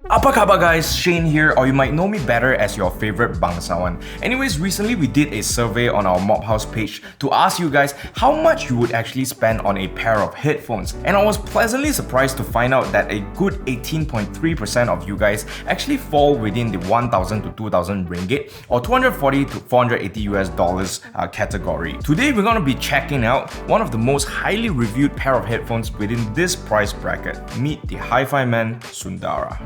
Apa khabar guys, Shane here, or you might know me better as your favorite Bangsawan. Anyways, recently we did a survey on our Mobhouse page to ask you guys how much you would actually spend on a pair of headphones. And I was pleasantly surprised to find out that a good 18.3% of you guys actually fall within the 1,000 to 2,000 ringgit or 240 to 480 US dollars category. Today we're going to be checking out one of the most highly reviewed pair of headphones within this price bracket. Meet the Hifiman Sundara.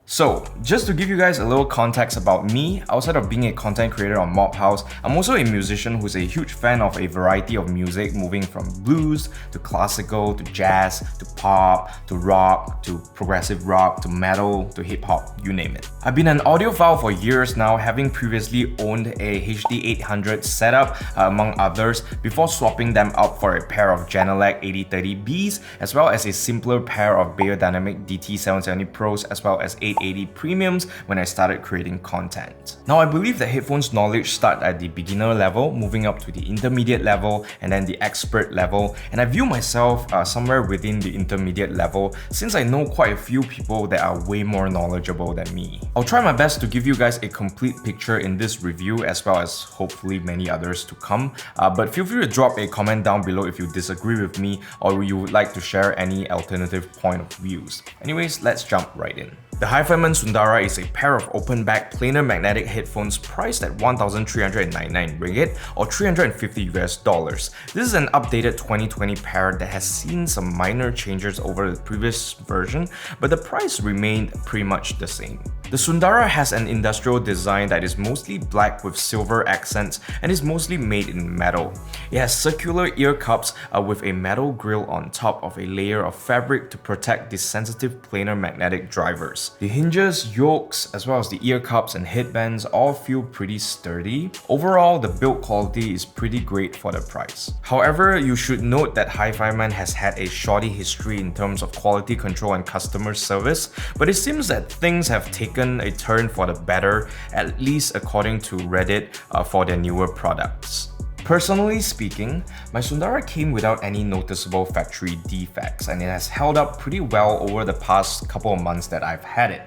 So, just to give you guys a little context about me, outside of being a content creator on Mobhouse, I'm also a musician who's a huge fan of a variety of music, moving from blues to classical to jazz to pop to rock to progressive rock to metal to hip hop, you name it. I've been an audiophile for years now, having previously owned a HD 800 setup among others before swapping them out for a pair of Genelec 8030Bs as well as a simpler pair of Beyerdynamic DT770 Pros as well as 880 Premiums when I started creating content. Now I believe that headphones knowledge start at the beginner level, moving up to the intermediate level and then the expert level, and I view myself somewhere within the intermediate level since I know quite a few people that are way more knowledgeable than me. I'll try my best to give you guys a complete picture in this review as well as hopefully many others to come, but feel free to drop a comment down below if you disagree with me or you would like to share any alternative point of views. Anyways, let's jump right in. The Hifiman Sundara is a pair of open-back planar magnetic headphones priced at 1,399 ringgit or 350 US dollars. This is an updated 2020 pair that has seen some minor changes over the previous version, but the price remained pretty much the same. The Sundara has an industrial design that is mostly black with silver accents and is mostly made in metal. It has circular ear cups with a metal grille on top of a layer of fabric to protect the sensitive planar magnetic drivers. The hinges, yokes, as well as the ear cups and headbands all feel pretty sturdy. Overall, the build quality is pretty great for the price. However, you should note that Hifiman has had a shoddy history in terms of quality control and customer service, but it seems that things have taken a turn for the better, at least according to Reddit for their newer products. Personally speaking, my Sundara came without any noticeable factory defects and it has held up pretty well over the past couple of months that I've had it.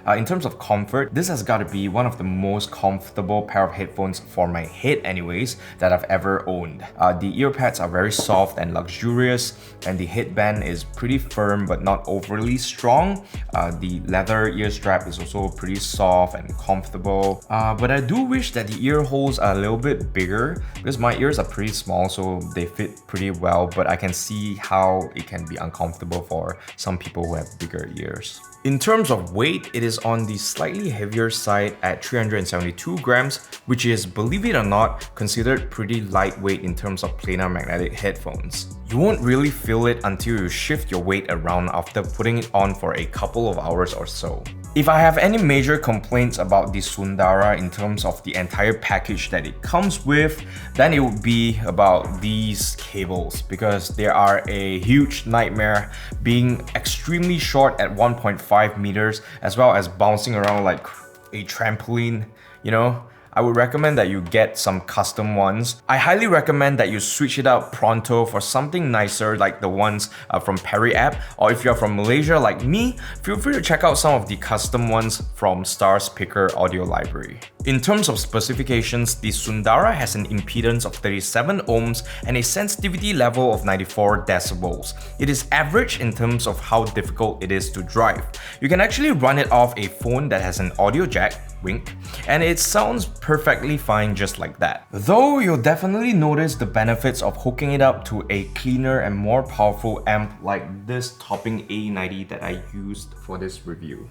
In terms of comfort, this has got to be one of the most comfortable pair of headphones for my head anyways that I've ever owned. The ear pads are very soft and luxurious and the headband is pretty firm but not overly strong. The leather ear strap is also pretty soft and comfortable. But I do wish that the ear holes are a little bit bigger because my ears are pretty small so they fit pretty well, but I can see how it can be uncomfortable for some people who have bigger ears. In terms of weight, it is on the slightly heavier side at 372 grams, which is, believe it or not, considered pretty lightweight in terms of planar magnetic headphones. You won't really feel it until you shift your weight around after putting it on for a couple of hours or so. If I have any major complaints about the Sundara in terms of the entire package that it comes with, then it would be about these cables because they are a huge nightmare, being extremely short at 1.5 meters as well as bouncing around like a trampoline, you know? I would recommend that you get some custom ones. I highly recommend that you switch it out pronto for something nicer like the ones from Perry app, or if you're from Malaysia like me, feel free to check out some of the custom ones from Stars Picker Audio Library. In terms of specifications, the Sundara has an impedance of 37 ohms and a sensitivity level of 94 decibels. It is average in terms of how difficult it is to drive. You can actually run it off a phone that has an audio jack, wink, and it sounds perfectly fine just like that. Though you'll definitely notice the benefits of hooking it up to a cleaner and more powerful amp like this Topping A90 that I used for this review.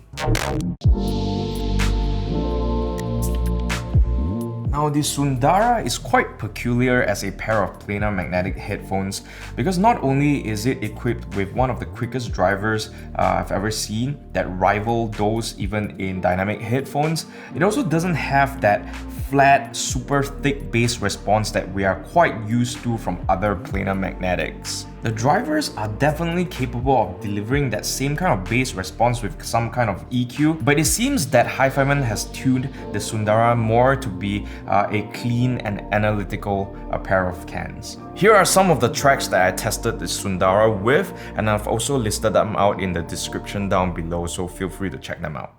Now, the Sundara is quite peculiar as a pair of planar magnetic headphones because not only is it equipped with one of the quickest drivers I've ever seen that rival those even in dynamic headphones, it also doesn't have that flat, super thick bass response that we are quite used to from other planar magnetics. The drivers are definitely capable of delivering that same kind of bass response with some kind of EQ, but it seems that Hifiman has tuned the Sundara more to be a clean and analytical pair of cans. Here are some of the tracks that I tested the Sundara with, and I've also listed them out in the description down below, so feel free to check them out.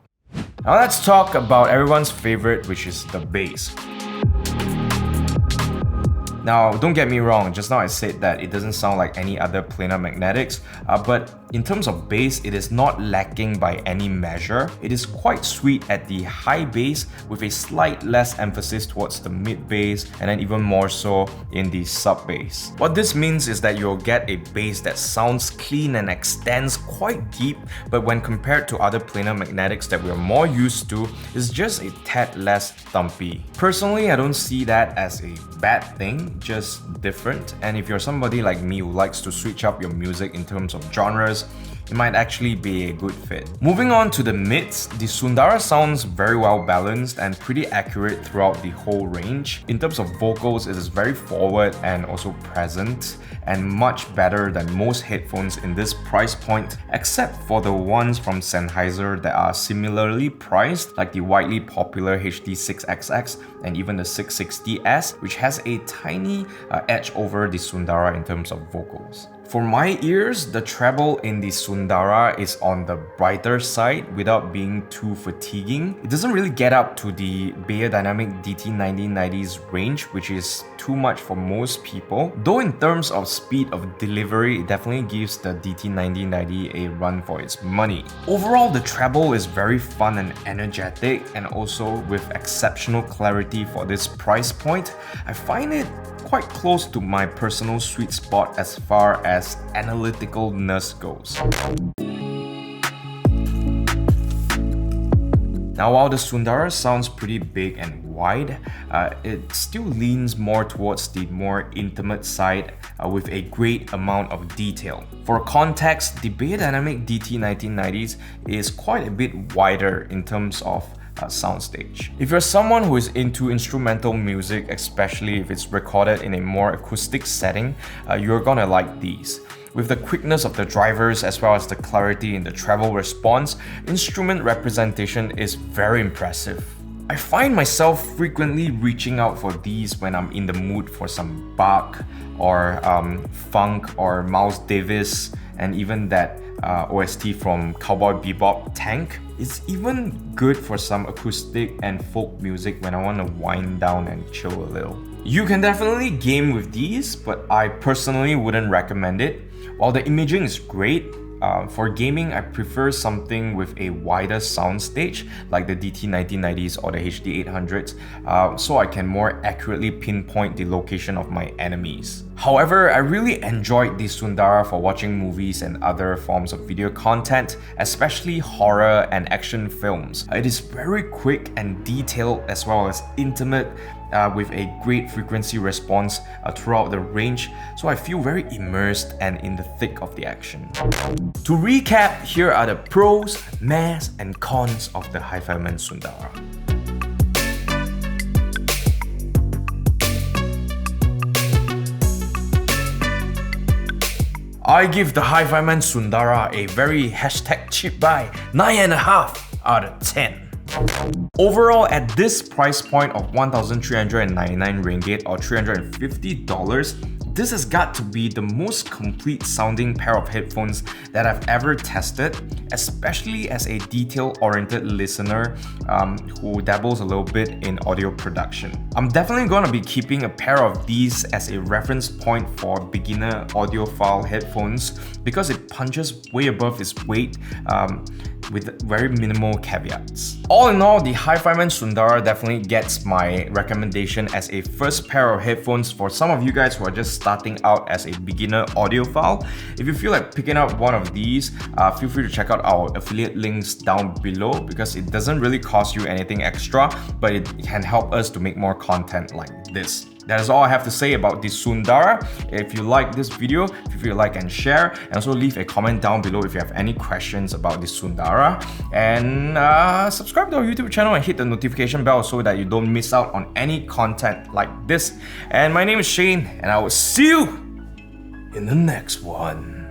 Now let's talk about everyone's favorite, which is the bass. Now, don't get me wrong, just now I said that it doesn't sound like any other planar magnetics, but in terms of bass, it is not lacking by any measure. It is quite sweet at the high bass with a slight less emphasis towards the mid bass and then even more so in the sub bass. What this means is that you'll get a bass that sounds clean and extends quite deep, but when compared to other planar magnetics that we're more used to, is just a tad less thumpy. Personally, I don't see that as a bad thing, just different, and if you're somebody like me who likes to switch up your music in terms of genres, it might actually be a good fit. Moving on to the mids, the Sundara sounds very well balanced and pretty accurate throughout the whole range. In terms of vocals, it is very forward and also present, and much better than most headphones in this price point, except for the ones from Sennheiser that are similarly priced, like the widely popular HD6XX and even the 660S, which has a tiny edge over the Sundara in terms of vocals. For my ears, the treble in the Sundara is on the brighter side without being too fatiguing. It doesn't really get up to the Beyerdynamic DT1990's range, which is too much for most people. Though in terms of speed of delivery, it definitely gives the DT1990 a run for its money. Overall, the treble is very fun and energetic, and also with exceptional clarity for this price point. I find it quite close to my personal sweet spot as far as analyticalness goes. Now, while the Sundara sounds pretty big and wide, it still leans more towards the more intimate side with a great amount of detail. For context, the Beyerdynamic DT1990s is quite a bit wider in terms of Soundstage. If you're someone who is into instrumental music, especially if it's recorded in a more acoustic setting, you're gonna like these. With the quickness of the drivers as well as the clarity in the treble response, instrument representation is very impressive. I find myself frequently reaching out for these when I'm in the mood for some Bach or funk or Miles Davis, and even that OST from Cowboy Bebop, Tank. It's even good for some acoustic and folk music when I want to wind down and chill a little. You can definitely game with these, but I personally wouldn't recommend it. While the imaging is great, for gaming, I prefer something with a wider soundstage like the DT1990s or the HD800s, so I can more accurately pinpoint the location of my enemies. However, I really enjoyed the Sundara for watching movies and other forms of video content, especially horror and action films. It is very quick and detailed as well as intimate, with a great frequency response throughout the range, so I feel very immersed and in the thick of the action. To recap, here are the pros, mas, and cons of the Hifiman Sundara. I give the Hifiman Sundara a very #cheap buy 9.5 out of 10. Overall, at this price point of 1,399 ringgit or $350, this has got to be the most complete sounding pair of headphones that I've ever tested, especially as a detail-oriented listener who dabbles a little bit in audio production. I'm definitely going to be keeping a pair of these as a reference point for beginner audiophile headphones because it punches way above its weight with very minimal caveats. All in all, the Hifiman Sundara definitely gets my recommendation as a first pair of headphones for some of you guys who are just starting out as a beginner audiophile. If you feel like picking up one of these, feel free to check out our affiliate links down below because it doesn't really cost you anything extra, but it can help us to make more content like this. That is all I have to say about the Sundara. If you like this video, feel free to like and share, and also leave a comment down below if you have any questions about the Sundara. And subscribe to our YouTube channel and hit the notification bell so that you don't miss out on any content like this. And my name is Shane, and I will see you in the next one.